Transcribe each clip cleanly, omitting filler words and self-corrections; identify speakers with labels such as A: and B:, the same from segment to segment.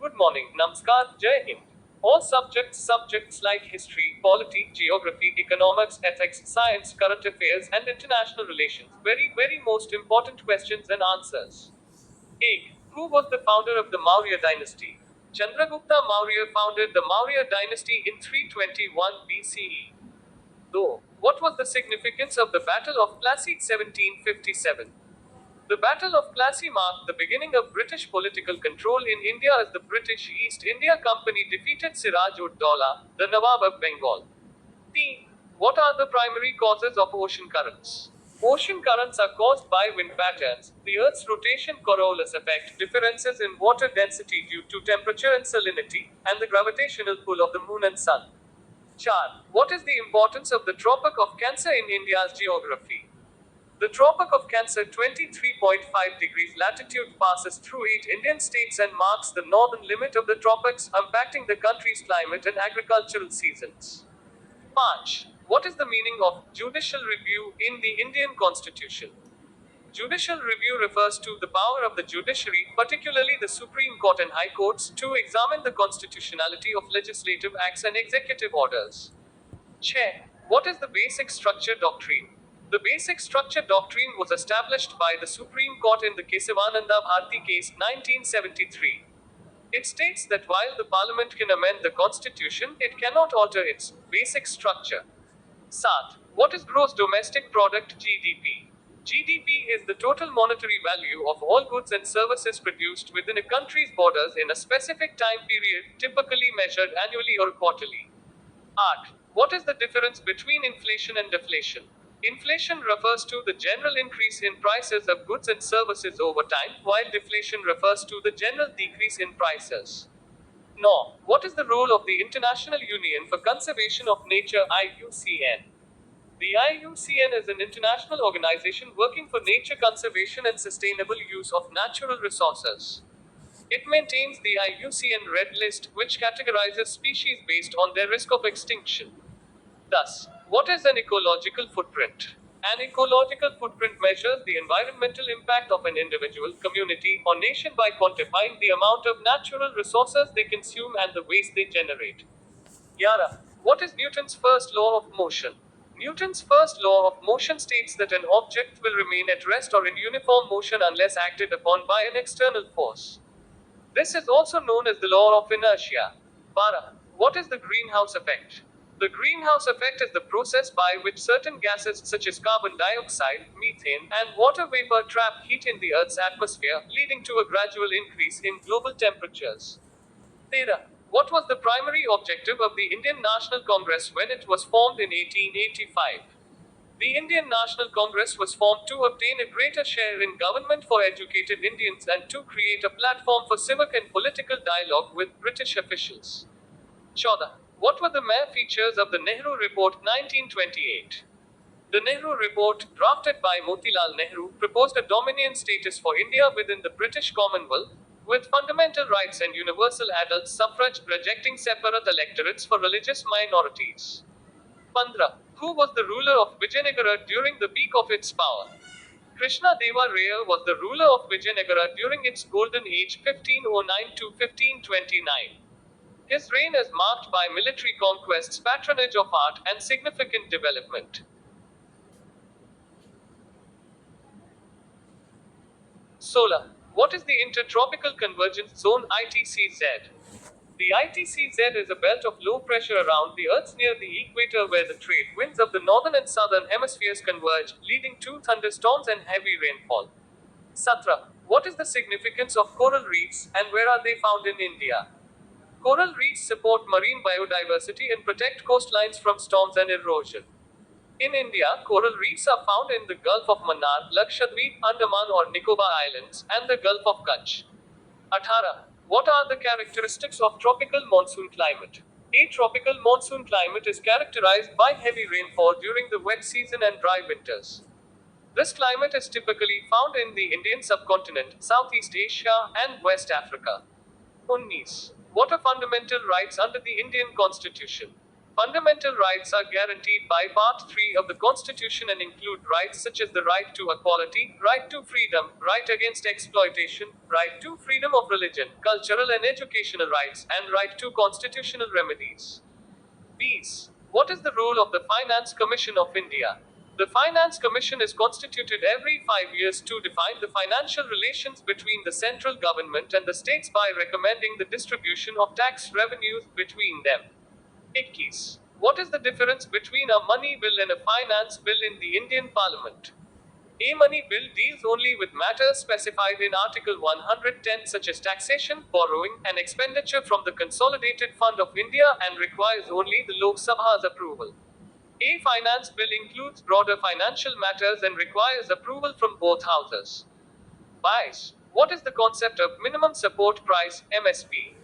A: Good morning, Namaskar, Jai Hind. All subjects like history, polity, geography, economics, ethics, science, current affairs, and international relations. Very most important questions and answers. 8. Who was the founder of the Maurya Dynasty? Chandragupta Maurya founded the Maurya Dynasty in 321 BCE. Though, what was the significance of the Battle of Plassey 1757? The Battle of Plassey marked the beginning of British political control in India as the British East India Company defeated Siraj-ud-Daulah, the Nawab of Bengal. Theme. What are the primary causes of ocean currents? Ocean currents are caused by wind patterns, the Earth's rotation Coriolis effect, differences in water density due to temperature and salinity, and the gravitational pull of the moon and sun. Char. What is the importance of the Tropic of Cancer in India's geography? The Tropic of Cancer 23.5 degrees latitude passes through 8 Indian states and marks the northern limit of the tropics, impacting the country's climate and agricultural seasons. 5. What is the meaning of judicial review in the Indian Constitution? Judicial review refers to the power of the judiciary, particularly the Supreme Court and High Courts, to examine the constitutionality of legislative acts and executive orders. Chair. What is the basic structure doctrine? The basic structure doctrine was established by the Supreme Court in the Kesavananda Bharti case 1973. It states that while the Parliament can amend the Constitution, it cannot alter its basic structure. 7. What is gross domestic product GDP? GDP is the total monetary value of all goods and services produced within a country's borders in a specific time period, typically measured annually or quarterly. 8. What is the difference between inflation and deflation? Inflation refers to the general increase in prices of goods and services over time, while deflation refers to the general decrease in prices. Now, what is the role of the International Union for Conservation of Nature IUCN? The IUCN is an international organization working for nature conservation and sustainable use of natural resources. It maintains the IUCN Red List, which categorizes species based on their risk of extinction. Thus, what is an ecological footprint? An ecological footprint measures the environmental impact of an individual, community, or nation by quantifying the amount of natural resources they consume and the waste they generate. Yara. What is Newton's first law of motion? Newton's first law of motion states that an object will remain at rest or in uniform motion unless acted upon by an external force. This is also known as the law of inertia. Bara. What is the greenhouse effect? The greenhouse effect is the process by which certain gases such as carbon dioxide, methane, and water vapor trap heat in the Earth's atmosphere, leading to a gradual increase in global temperatures. Theta. What was the primary objective of the Indian National Congress when it was formed in 1885? The Indian National Congress was formed to obtain a greater share in government for educated Indians and to create a platform for civic and political dialogue with British officials. Choda. What were the main features of the Nehru Report 1928? The Nehru Report, drafted by Motilal Nehru, proposed a dominion status for India within the British Commonwealth, with fundamental rights and universal adult suffrage, rejecting separate electorates for religious minorities. Pandra. Who was the ruler of Vijayanagara during the peak of its power? Krishna Deva Raya was the ruler of Vijayanagara during its golden age 1509 to 1529. His reign is marked by military conquests, patronage of art, and significant development. Solar. What is the Intertropical Convergence Zone ITCZ? The ITCZ is a belt of low pressure around the Earth near the equator where the trade winds of the northern and southern hemispheres converge, leading to thunderstorms and heavy rainfall. Satra. What is the significance of coral reefs, and where are they found in India? Coral reefs support marine biodiversity and protect coastlines from storms and erosion. In India, coral reefs are found in the Gulf of Mannar, Lakshadweep, Andaman or Nicobar Islands, and the Gulf of Kutch. 18. What are the characteristics of tropical monsoon climate? A tropical monsoon climate is characterized by heavy rainfall during the wet season and dry winters. This climate is typically found in the Indian subcontinent, Southeast Asia, and West Africa. 19. What are fundamental rights under the Indian Constitution? Fundamental rights are guaranteed by Part 3 of the Constitution and include rights such as the right to equality, right to freedom, right against exploitation, right to freedom of religion, cultural and educational rights, and right to constitutional remedies. Peace. What is the role of the Finance Commission of India? The Finance Commission is constituted every 5 years to define the financial relations between the central government and the states by recommending the distribution of tax revenues between them. 21. What is the difference between a money bill and a finance bill in the Indian Parliament? A money bill deals only with matters specified in Article 110, such as taxation, borrowing, and expenditure from the Consolidated Fund of India, and requires only the Lok Sabha's approval. A finance bill includes broader financial matters and requires approval from both houses. Bias. What is the concept of minimum support price (MSP)?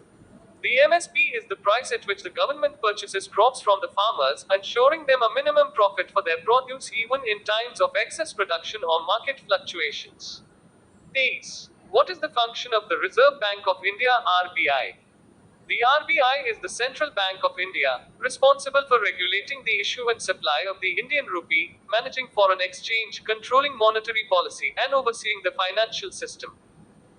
A: The MSP is the price at which the government purchases crops from the farmers, ensuring them a minimum profit for their produce even in times of excess production or market fluctuations. Days. What is the function of the Reserve Bank of India (RBI)? The RBI is the Central Bank of India, responsible for regulating the issue and supply of the Indian rupee, managing foreign exchange, controlling monetary policy, and overseeing the financial system.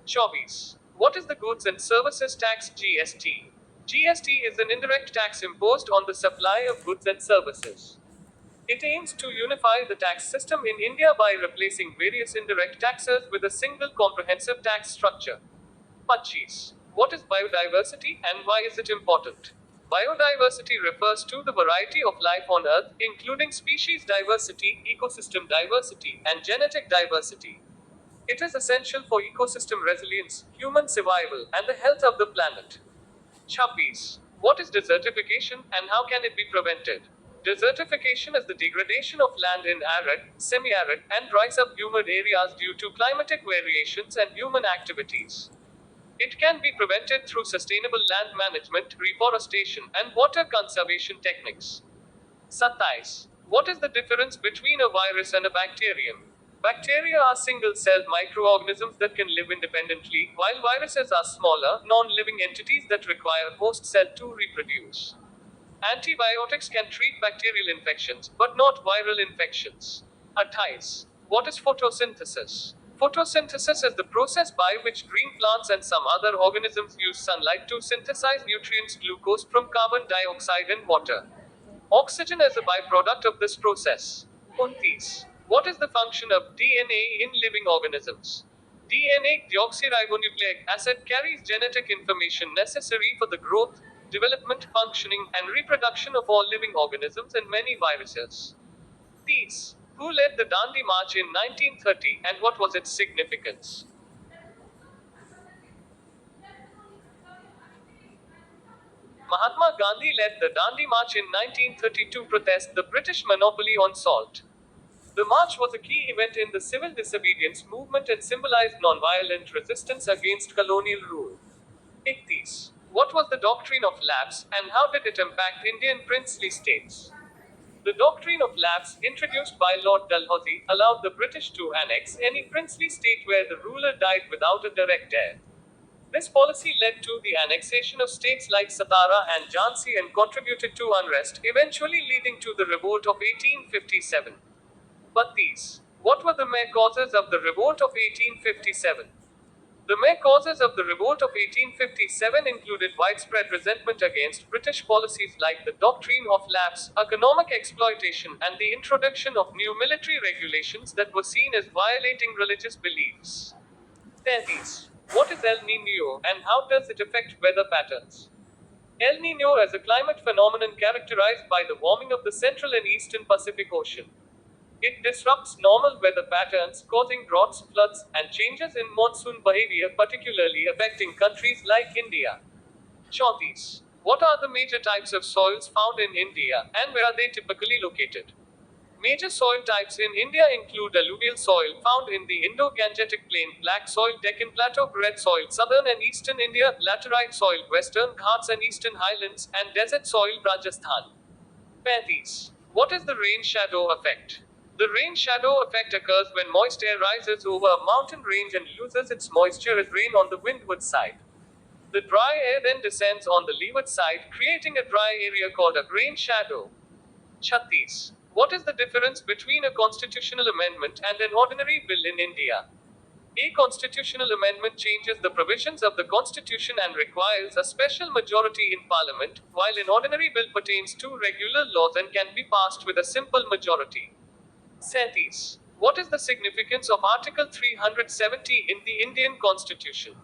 A: Chobbies. What is the Goods and Services Tax (GST)? GST is an indirect tax imposed on the supply of goods and services. It aims to unify the tax system in India by replacing various indirect taxes with a single comprehensive tax structure. Pachis. What is biodiversity and why is it important? Biodiversity refers to the variety of life on Earth, including species diversity, ecosystem diversity, and genetic diversity. It is essential for ecosystem resilience, human survival, and the health of the planet. Chappies. What is desertification and how can it be prevented? Desertification is the degradation of land in arid, semi-arid, and dry subhumid areas due to climatic variations and human activities. It can be prevented through sustainable land management, reforestation, and water conservation techniques. Sattais. What is the difference between a virus and a bacterium? Bacteria are single-celled microorganisms that can live independently, while viruses are smaller, non-living entities that require host cell to reproduce. Antibiotics can treat bacterial infections, but not viral infections. Attais. What is photosynthesis? Photosynthesis is the process by which green plants and some other organisms use sunlight to synthesize nutrients glucose from carbon dioxide and water. Oxygen is a byproduct of this process. Untis. What is the function of DNA in living organisms? DNA, deoxyribonucleic acid, carries genetic information necessary for the growth, development, functioning, and reproduction of all living organisms and many viruses. These. Who led the Dandi March in 1930 and what was its significance? Mahatma Gandhi led the Dandi March in 1930 to protest the British monopoly on salt. The march was a key event in the civil disobedience movement and symbolized nonviolent resistance against colonial rule. Ichthys. What was the doctrine of lapse, and how did it impact Indian princely states? The doctrine of lapse, introduced by Lord Dalhousie, allowed the British to annex any princely state where the ruler died without a direct heir. This policy led to the annexation of states like Satara and Jhansi and contributed to unrest, eventually leading to the revolt of 1857. But these. What were the main causes of the revolt of 1857? The main causes of the revolt of 1857 included widespread resentment against British policies like the doctrine of lapse, economic exploitation, and the introduction of new military regulations that were seen as violating religious beliefs. Thesis. What is El Niño, and how does it affect weather patterns? El Niño is a climate phenomenon characterized by the warming of the central and eastern Pacific Ocean. It disrupts normal weather patterns, causing droughts, floods, and changes in monsoon behavior, particularly affecting countries like India. Chautis. What are the major types of soils found in India, and where are they typically located? Major soil types in India include alluvial soil found in the Indo-Gangetic Plain, black soil Deccan Plateau, red soil southern and eastern India, laterite soil western Ghats and eastern highlands, and desert soil Rajasthan. Panthis. What is the rain shadow effect? The rain shadow effect occurs when moist air rises over a mountain range and loses its moisture as rain on the windward side. The dry air then descends on the leeward side, creating a dry area called a rain shadow. Chhattis. What is the difference between a constitutional amendment and an ordinary bill in India? A constitutional amendment changes the provisions of the constitution and requires a special majority in parliament, while an ordinary bill pertains to regular laws and can be passed with a simple majority. Sentis. What is the significance of Article 370 in the Indian Constitution?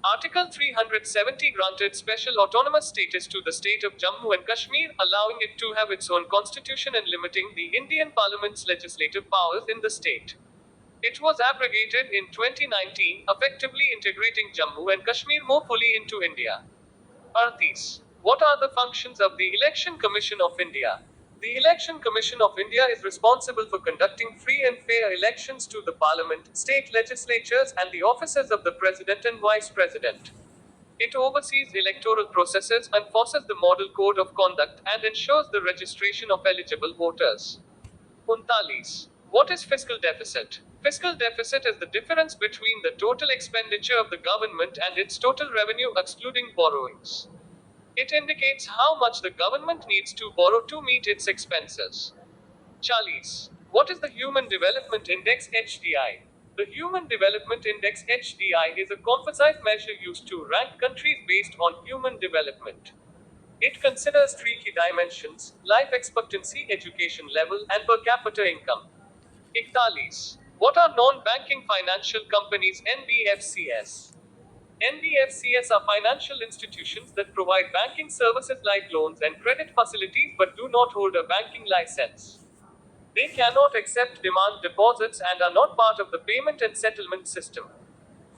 A: Article 370 granted special autonomous status to the state of Jammu and Kashmir, allowing it to have its own constitution and limiting the Indian Parliament's legislative powers in the state. It was abrogated in 2019, effectively integrating Jammu and Kashmir more fully into India. Arthis. What are the functions of the Election Commission of India? The Election Commission of India is responsible for conducting free and fair elections to the Parliament, state legislatures, and the offices of the President and Vice President. It oversees electoral processes, enforces the Model Code of Conduct, and ensures the registration of eligible voters. Untalis. What is fiscal deficit? Fiscal deficit is the difference between the total expenditure of the government and its total revenue excluding borrowings. It indicates how much the government needs to borrow to meet its expenses. Charlies. What is the Human Development Index (HDI)? The Human Development Index (HDI) is a composite measure used to rank countries based on human development. It considers three key dimensions: life expectancy, education level, and per capita income. Iktalis. What are non-banking financial companies (NBFCs)? NBFCs are financial institutions that provide banking services like loans and credit facilities but do not hold a banking license. They cannot accept demand deposits and are not part of the payment and settlement system.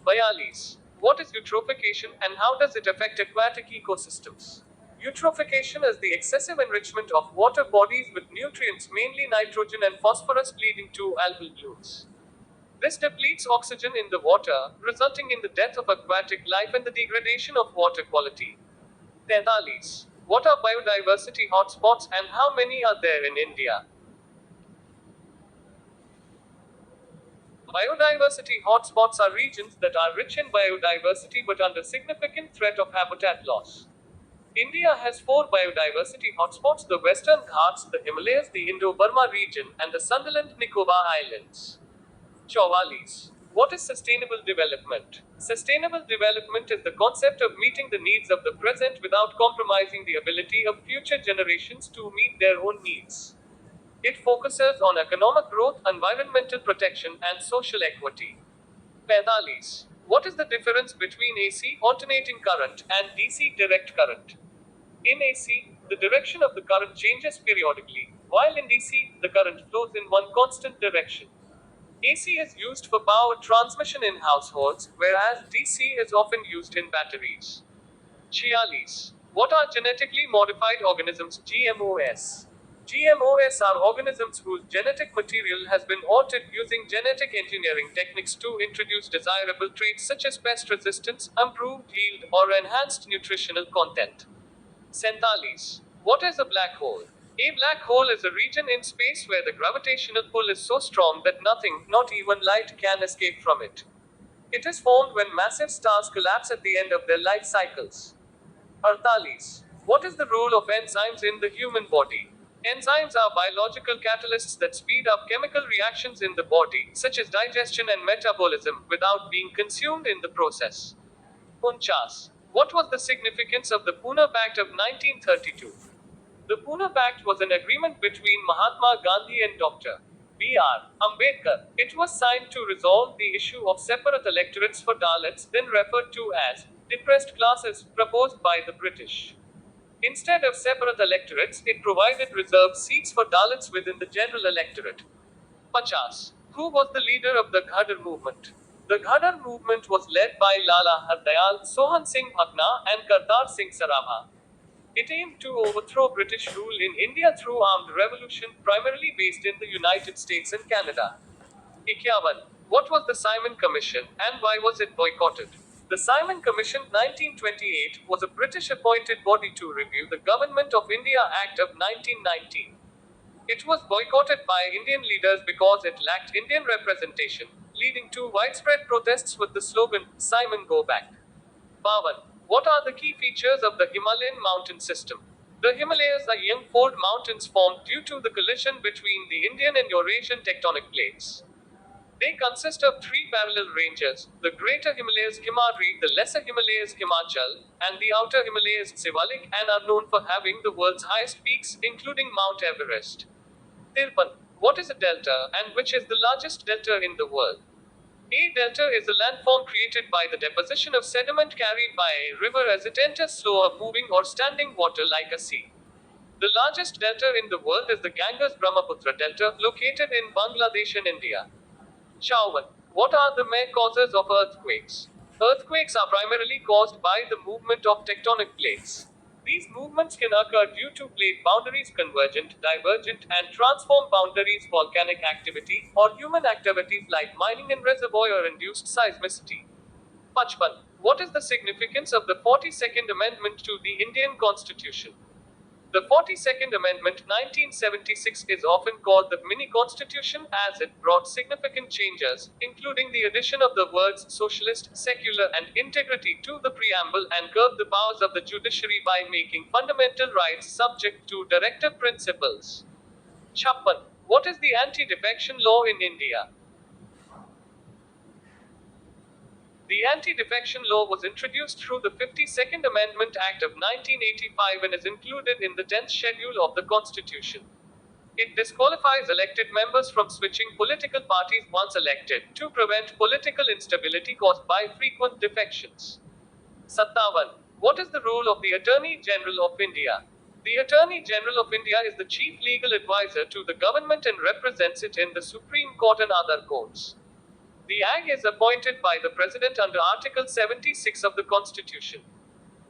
A: Bayalis. What is eutrophication and how does it affect aquatic ecosystems? Eutrophication is the excessive enrichment of water bodies with nutrients, mainly nitrogen and phosphorus, leading to algal blooms. This depletes oxygen in the water, resulting in the death of aquatic life and the degradation of water quality. Tentalis. What are biodiversity hotspots and how many are there in India? Biodiversity hotspots are regions that are rich in biodiversity but under significant threat of habitat loss. India has four biodiversity hotspots: the Western Ghats, the Himalayas, the Indo-Burma region, and the Sundaland-Nicobar Islands. Chauvalis. What is sustainable development? Sustainable development is the concept of meeting the needs of the present without compromising the ability of future generations to meet their own needs. It focuses on economic growth, environmental protection, and social equity. Pedalis. What is the difference between AC alternating current and DC direct current? In AC, the direction of the current changes periodically, while in DC, the current flows in one constant direction. AC is used for power transmission in households, whereas DC is often used in batteries. Chialis. What are genetically modified organisms (GMOs)? GMOs are organisms whose genetic material has been altered using genetic engineering techniques to introduce desirable traits such as pest resistance, improved yield, or enhanced nutritional content. Centalis. What is a black hole? A black hole is a region in space where the gravitational pull is so strong that nothing, not even light, can escape from it. It is formed when massive stars collapse at the end of their life cycles. Arthalis. What is the role of enzymes in the human body? Enzymes are biological catalysts that speed up chemical reactions in the body, such as digestion and metabolism, without being consumed in the process. Unchas. What was the significance of the Pune Pact of 1932? The Pune Pact was an agreement between Mahatma Gandhi and Dr. B.R. Ambedkar. It was signed to resolve the issue of separate electorates for Dalits, then referred to as depressed classes, proposed by the British. Instead of separate electorates, it provided reserved seats for Dalits within the general electorate. Pachas. Who was the leader of the Ghadar movement? The Ghadar movement was led by Lala Hardayal, Sohan Singh Bhakna, and Kartar Singh Sarabha. It aimed to overthrow British rule in India through armed revolution, primarily based in the United States and Canada. Ikyavan. What was the Simon Commission, and why was it boycotted? The Simon Commission 1928 was a British appointed body to review the Government of India Act of 1919. It was boycotted by Indian leaders because it lacked Indian representation, leading to widespread protests with the slogan, Simon Go Back. Bhavan. What are the key features of the Himalayan mountain system? The Himalayas are young fold mountains formed due to the collision between the Indian and Eurasian tectonic plates. They consist of three parallel ranges: the Greater Himalayas Himadri, the Lesser Himalayas Himachal, and the Outer Himalayas Sivalik, and are known for having the world's highest peaks, including Mount Everest. Tirpan. What is a delta, and which is the largest delta in the world? A delta is a landform created by the deposition of sediment carried by a river as it enters slower moving or standing water like a sea. The largest delta in the world is the Ganges Brahmaputra Delta, located in Bangladesh and India. Chauhan. What are the main causes of earthquakes? Earthquakes are primarily caused by the movement of tectonic plates. These movements can occur due to plate boundaries convergent, divergent, and transform boundaries, volcanic activity, or human activities like mining and reservoir-induced seismicity. Pachpan. What is the significance of the 42nd Amendment to the Indian Constitution? The 42nd Amendment 1976 is often called the mini constitution as it brought significant changes, including the addition of the words socialist, secular, and integrity to the preamble and curbed the powers of the judiciary by making fundamental rights subject to directive principles. Chappan. What is the anti-defection law in India? The anti-defection law was introduced through the 52nd Amendment Act of 1985 and is included in the 10th schedule of the Constitution. It disqualifies elected members from switching political parties once elected to prevent political instability caused by frequent defections. Sattawan. What is the role of the Attorney General of India? The Attorney General of India is the chief legal advisor to the government and represents it in the Supreme Court and other courts. The AG is appointed by the President under Article 76 of the Constitution.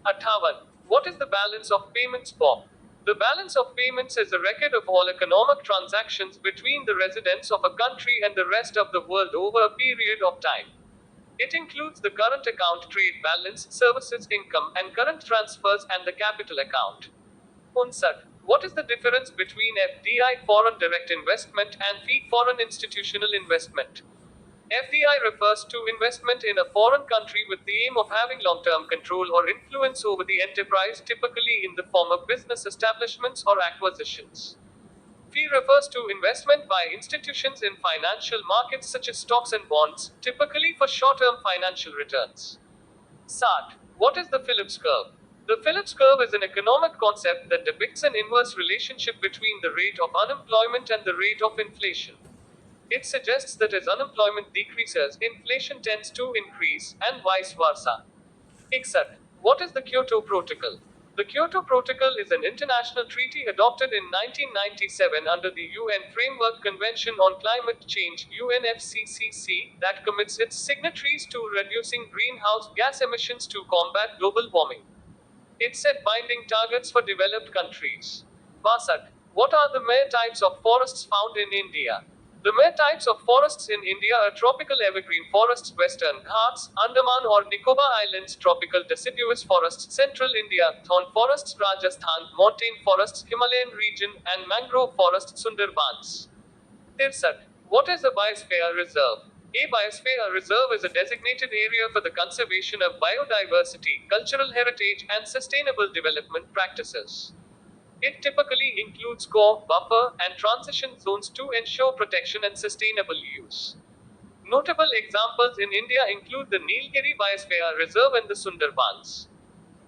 A: Attavan. What is the balance of payments for? The balance of payments is a record of all economic transactions between the residents of a country and the rest of the world over a period of time. It includes the current account, trade balance, services income, and current transfers, and the capital account. Unsat. What is the difference between FDI, foreign direct investment, and FII, foreign institutional investment? FDI refers to investment in a foreign country with the aim of having long-term control or influence over the enterprise, typically in the form of business establishments or acquisitions. FII refers to investment by institutions in financial markets such as stocks and bonds, typically for short-term financial returns. SAT. What is the Phillips curve? The Phillips curve is an economic concept that depicts an inverse relationship between the rate of unemployment and the rate of inflation. It suggests that as unemployment decreases, inflation tends to increase, and vice versa. Except, what is the Kyoto Protocol? The Kyoto Protocol is an international treaty adopted in 1997 under the UN Framework Convention on Climate Change (UNFCCC) that commits its signatories to reducing greenhouse gas emissions to combat global warming. It set binding targets for developed countries. Basat. What are the main types of forests found in India? The main types of forests in India are tropical evergreen forests, Western Ghats, Andaman or Nicobar Islands, tropical deciduous forests, Central India, thorn forests, Rajasthan, montane forests, Himalayan region, and mangrove forests, Sundarbans. Tirsat. What is a biosphere reserve? A biosphere reserve is a designated area for the conservation of biodiversity, cultural heritage, and sustainable development practices. It typically includes core, buffer, and transition zones to ensure protection and sustainable use. Notable examples in India include the Nilgiri Biosphere Reserve and the Sundarbans.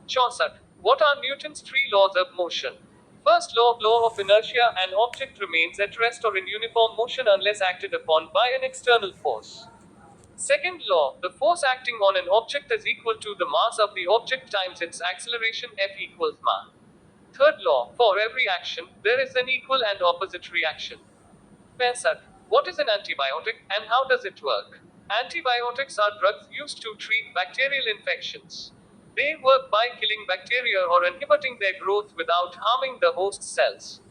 A: Chaussat. What are Newton's three laws of motion? First law of inertia: an object remains at rest or in uniform motion unless acted upon by an external force. Second law, the force acting on an object is equal to the mass of the object times its acceleration, F equals ma. Third law, for every action, there is an equal and opposite reaction. Pesat. What is an antibiotic, and how does it work? Antibiotics are drugs used to treat bacterial infections. They work by killing bacteria or inhibiting their growth without harming the host cells.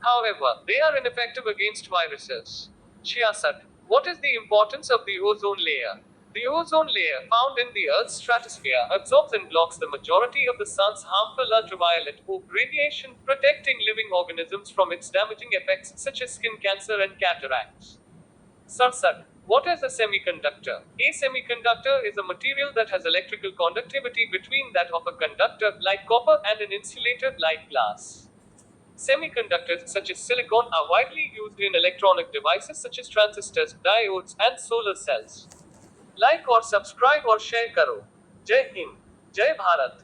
A: However, they are ineffective against viruses. Chiasat. What is the importance of the ozone layer? The ozone layer, found in the Earth's stratosphere, absorbs and blocks the majority of the sun's harmful ultraviolet radiation, protecting living organisms from its damaging effects such as skin cancer and cataracts. Sarsat. What is a semiconductor? A semiconductor is a material that has electrical conductivity between that of a conductor, like copper, and an insulator, like glass. Semiconductors, such as silicon, are widely used in electronic devices such as transistors, diodes, and solar cells. Like or subscribe or share karo. Jai Hind. Jai Bharat.